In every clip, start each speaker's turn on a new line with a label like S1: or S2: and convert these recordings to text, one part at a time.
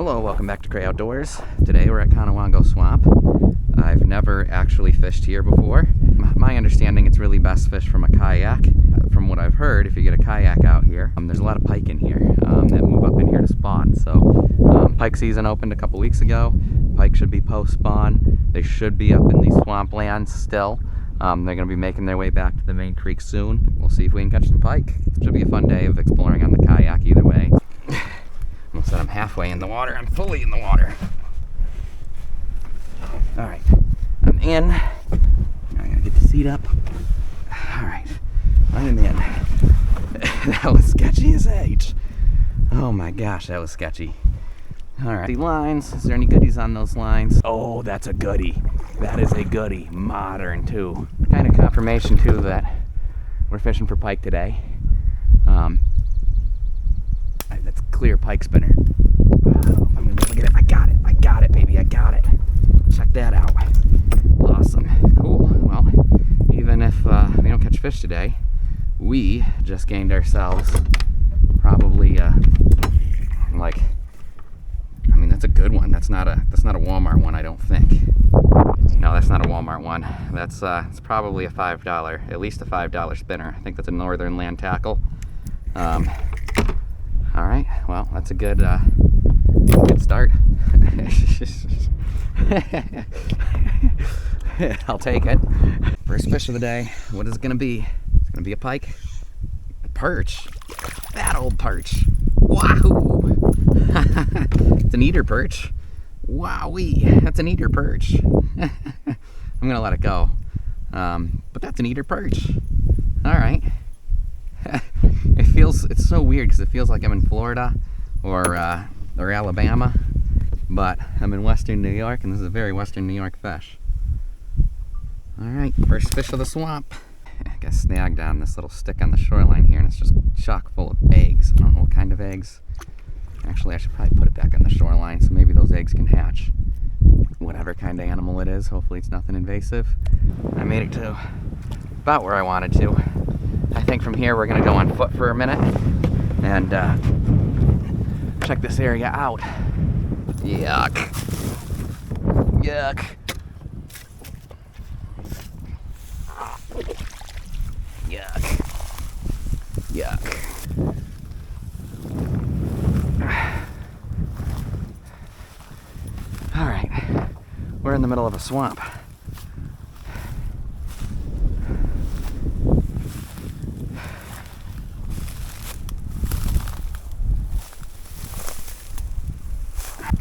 S1: Hello, welcome back to Cray Outdoors. Today we're at Conewango Swamp. I've never actually fished here before. My understanding, it's really best fished from a kayak. From what I've heard, if you get a kayak out here, there's a lot of pike in here that move up in here to spawn. So pike season opened a couple weeks ago. Pike should be post-spawn. They should be up in these swamplands still. They're going to be making their way back to the main creek soon. We'll see if we can catch some pike. It should be a fun day of exploring on the kayak either way. Almost said I'm halfway in the water. I'm fully in the water. All right, I'm in. Now I gotta get the seat up. All right, I'm in. That was sketchy as H. Oh my gosh, that was sketchy. All right, the lines. Is there any goodies on those lines? Oh, that's a goodie. That is a goodie. Modern too. Kind of confirmation too that we're fishing for pike today. That's clear pike spinner. I don't know if I'm gonna be able to get it. I got it, baby. I got it. Check that out. Awesome. Cool. Well, even if we don't catch fish today, we just gained ourselves probably that's a good one. That's not a Walmart one, I don't think. No, that's not a Walmart one. That's it's probably a $5, at least a $5 spinner. I think that's a Northern Land Tackle. All right, well, that's a good start. I'll take it. First fish of the day. What is it gonna be? It's gonna be a pike, a perch, that old perch. Wahoo! It's an eater perch. Wowee! That's an eater perch. I'm gonna let it go. But that's an eater perch. All right. It's so weird because it feels like I'm in Florida or Alabama, but I'm in Western New York, and this is a very Western New York fish. All right, first fish of the swamp. I got snagged on this little stick on the shoreline here, and it's just chock full of eggs. I don't know what kind of eggs. Actually, I should probably put it back on the shoreline so maybe those eggs can hatch. Whatever kind of animal it is, hopefully it's nothing invasive. I made it to about where I wanted to. I think from here we're gonna go on foot for a minute and check this area out. Yuck. Yuck. Yuck. Yuck. All right, we're in the middle of a swamp.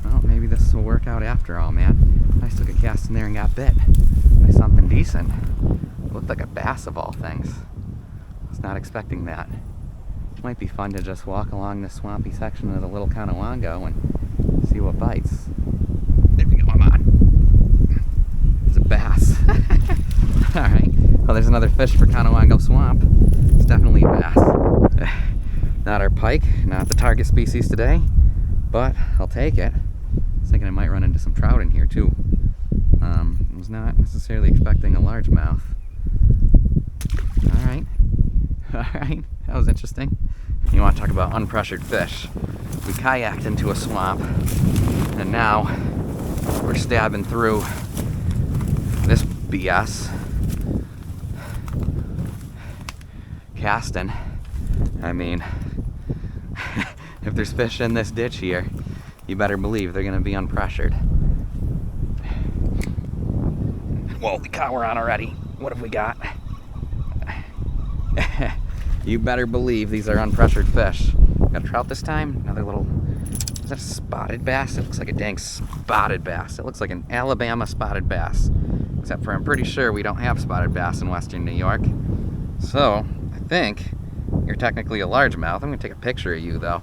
S1: Well, maybe this will work out after all, man. I took a cast in there and got bit by something decent. It looked like a bass of all things. I was not expecting that. It might be fun to just walk along this swampy section of the little Conewango and see what bites. There we go, I'm on. It's a bass. All right, well, there's another fish for Conewango Swamp. It's definitely a bass. Not our pike, not the target species today, but I'll take it. I was thinking I might run into some trout in here too. I was not necessarily expecting a largemouth. All right, that was interesting. You want to talk about unpressured fish. We kayaked into a swamp, and now we're stabbing through this BS. Casting. I mean, if there's fish in this ditch here, you better believe they're gonna be unpressured. Whoa, the car we're on already. What have we got? You better believe these are unpressured fish. Got a trout this time. Another little, is that a spotted bass? It looks like a dang spotted bass. It looks like an Alabama spotted bass. Except for I'm pretty sure we don't have spotted bass in Western New York. So, I think you're technically a largemouth. I'm gonna take a picture of you though.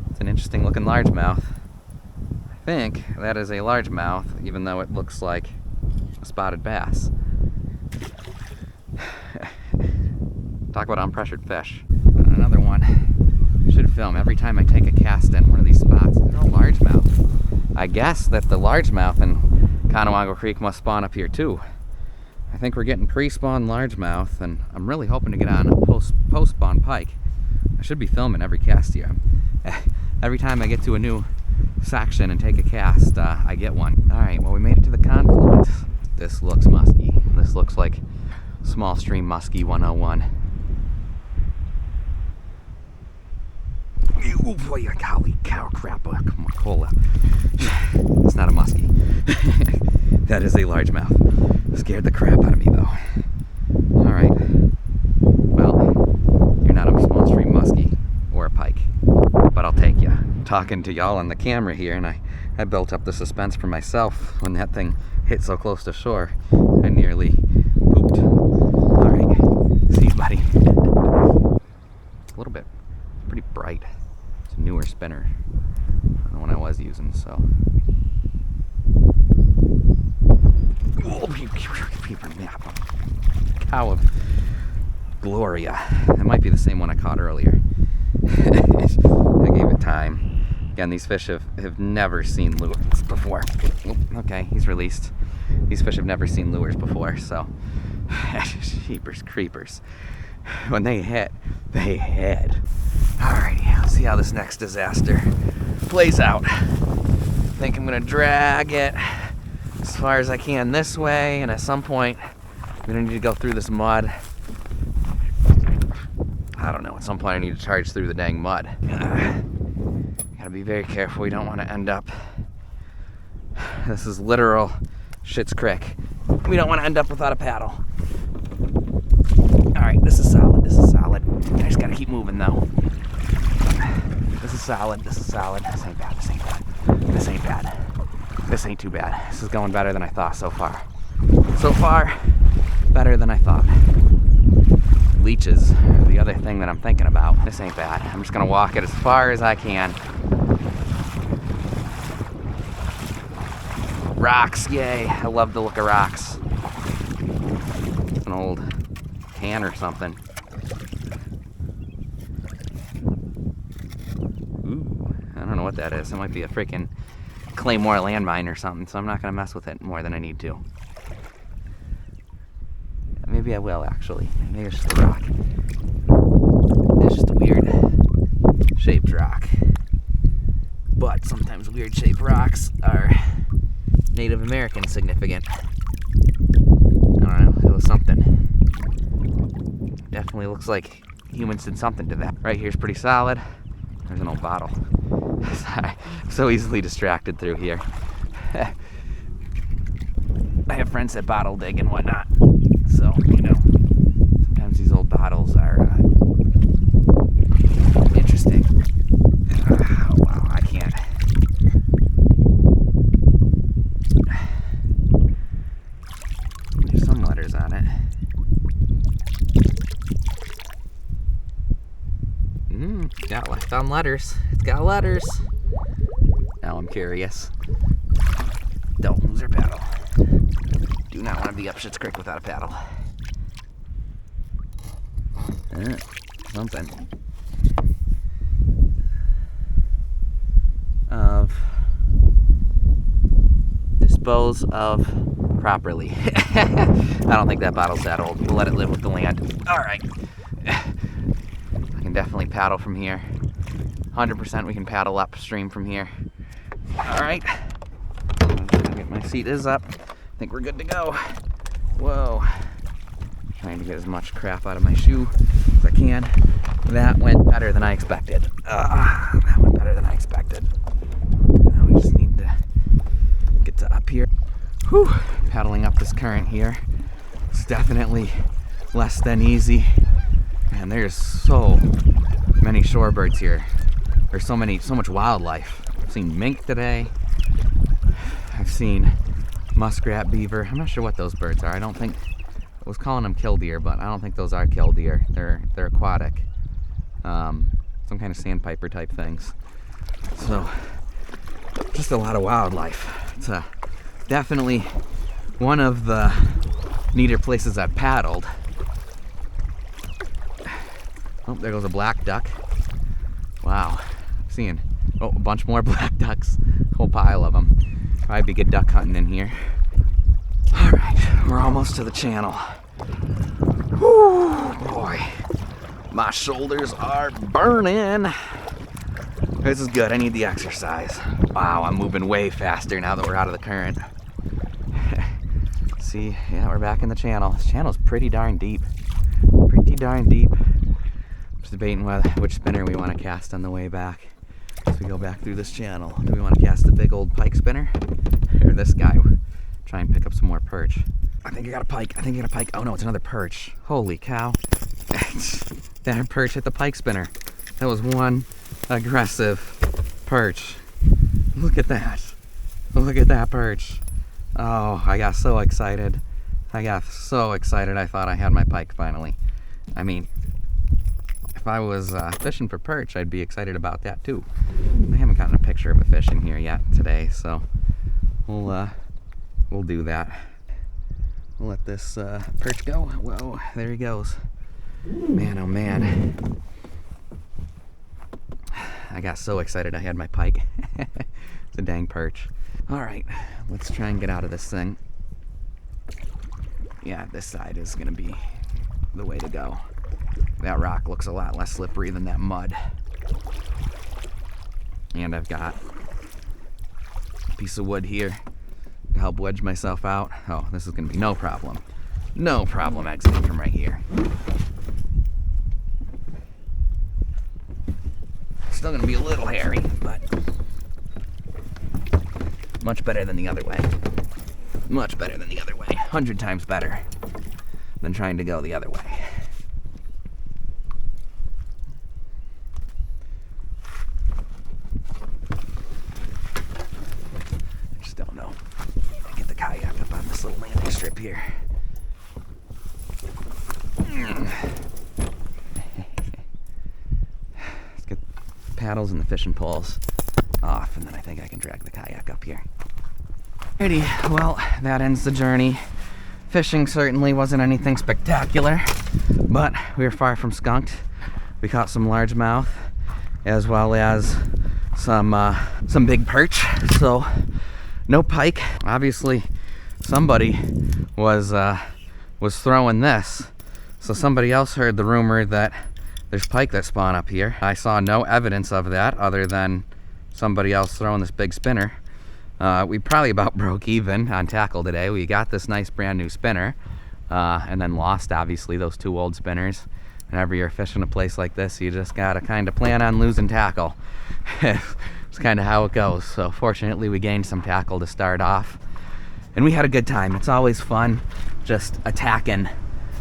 S1: It's an interesting looking largemouth. I think that is a largemouth, even though it looks like a spotted bass. Talk about unpressured fish. Another one. I should film every time I take a cast in one of these spots. They're all largemouth. I guess that the largemouth in Conewango Creek must spawn up here too. I think we're getting pre-spawn largemouth, and I'm really hoping to get on a post-spawn pike. I should be filming every cast here. Every time I get to a new section and take a cast, I get one. All right, well, we made it to the confluence. This looks musky. This looks like small stream musky 101. Oh boy, golly cow crap, come on, cola. It's not a muskie. That is a largemouth. Scared the crap out of me though. All right, well, you're not a small stream muskie or a pike, but I'll take you. Talking to y'all on the camera here, and I built up the suspense for myself when that thing hit so close to shore. I nearly pooped. All right, see you, buddy. It's a little bit, pretty bright. It's a newer spinner than the one I was using, so. Oh, paper map. Cow of Gloria. That might be the same one I caught earlier. I gave it time. Again, these fish have never seen lures before. Oh, okay, he's released. These fish have never seen lures before, so. Jeepers creepers. When they hit, they hit. Alrighty, let's see how this next disaster plays out. I think I'm gonna drag it as far as I can this way, and at some point, I'm gonna need to go through this mud. I don't know, at some point I need to charge through the dang mud. Gotta be very careful, we don't want to end up. This is literal Schitt's Creek. We don't want to end up without a paddle. Alright, this is solid, this is solid. I just gotta keep moving though. This is solid, this is solid. This ain't bad, this ain't bad. This ain't bad. This ain't too bad. This is going better than I thought so far. So far, better than I thought. Leeches are the other thing that I'm thinking about. This ain't bad. I'm just gonna walk it as far as I can. Rocks, yay. I love the look of rocks. An old can or something. Ooh, I don't know what that is. It might be a freaking Claymore landmine or something, so I'm not gonna mess with it more than I need to. Maybe I will, actually. Maybe it's just a rock. It's just a weird shaped rock. But sometimes weird shaped rocks are Native American significant. I don't know, it was something. Definitely looks like humans did something to that. Right here's pretty solid. There's an old bottle. Sorry, I'm so easily distracted through here. I have friends that bottle dig and whatnot. So, you know, sometimes these old bottles are interesting. Oh, wow, I can't. There's some letters on it. Got left on letters. It's got letters. Now I'm curious. Don't lose your paddle. Do not want to be up Schitt's Creek without a paddle. Something. Dispose of properly. I don't think that bottle's that old. We'll let it live with the land. Alright. I can definitely paddle from here. 100% we can paddle upstream from here. Alright. My seat is up. I think we're good to go. Whoa. Trying to get as much crap out of my shoe as I can. That went better than I expected. That went better than I expected. Now we just need to get to up here. Whew. Paddling up this current here. It's definitely less than easy. Man, there's so many shorebirds here. There's so much wildlife. I've seen mink today. I've seen muskrat, beaver. I'm not sure what those birds are. I don't think, I was calling them killdeer, but I don't think those are killdeer. They're aquatic. Some kind of sandpiper type things. So, just a lot of wildlife. It's definitely one of the neater places I've paddled. Oh, there goes a black duck. Wow, I'm seeing a bunch more black ducks. A whole pile of them. Probably be good duck hunting in here. All right, we're almost to the channel. Whew, boy, my shoulders are burning. This is good. I need the exercise. Wow, I'm moving way faster now that we're out of the current. See, yeah, we're back in the channel. This channel's pretty darn deep. Pretty darn deep. Just debating which spinner we want to cast on the way back as we go back through this channel. Do we want to cast the big old pike spinner? Or this guy? Try and pick up some more perch. I think I got a pike. I think I got a pike. Oh no, it's another perch. Holy cow. That perch hit the pike spinner. That was one aggressive perch. Look at that. Look at that perch. Oh, I got so excited. I got so excited I thought I had my pike finally. I mean, if I was fishing for perch, I'd be excited about that too. I haven't gotten a picture of a fish in here yet today, so we'll do that. We'll let this perch go. Whoa, there he goes. Man, oh man. I got so excited I had my pike. It's a dang perch. All right, let's try and get out of this thing. Yeah, this side is gonna be the way to go. That rock looks a lot less slippery than that mud. And I've got a piece of wood here to help wedge myself out. Oh, this is gonna be no problem. No problem exiting from right here. Still gonna be a little hairy, but much better than the other way. Much better than the other way. 100 times better than trying to go the other way. I just don't know. Get the kayak up on this little landing strip here. Let's get the paddles and the fishing poles off, and then I think I can drag the kayak up here. Alrighty, well, that ends the journey. Fishing certainly wasn't anything spectacular, but we were far from skunked. We caught some largemouth as well as some big perch. So no pike. Obviously, somebody was throwing this. So somebody else heard the rumor that there's pike that spawn up here. I saw no evidence of that other than somebody else throwing this big spinner. We probably about broke even on tackle today. We got this nice brand new spinner and then lost obviously those two old spinners. Whenever you're fishing a place like this, you just gotta kind of plan on losing tackle. It's kind of how it goes. So fortunately we gained some tackle to start off and we had a good time. It's always fun just attacking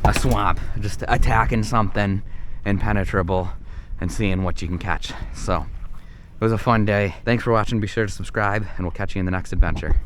S1: a swamp, just attacking something impenetrable and seeing what you can catch. So it was a fun day. Thanks for watching. Be sure to subscribe, and we'll catch you in the next adventure.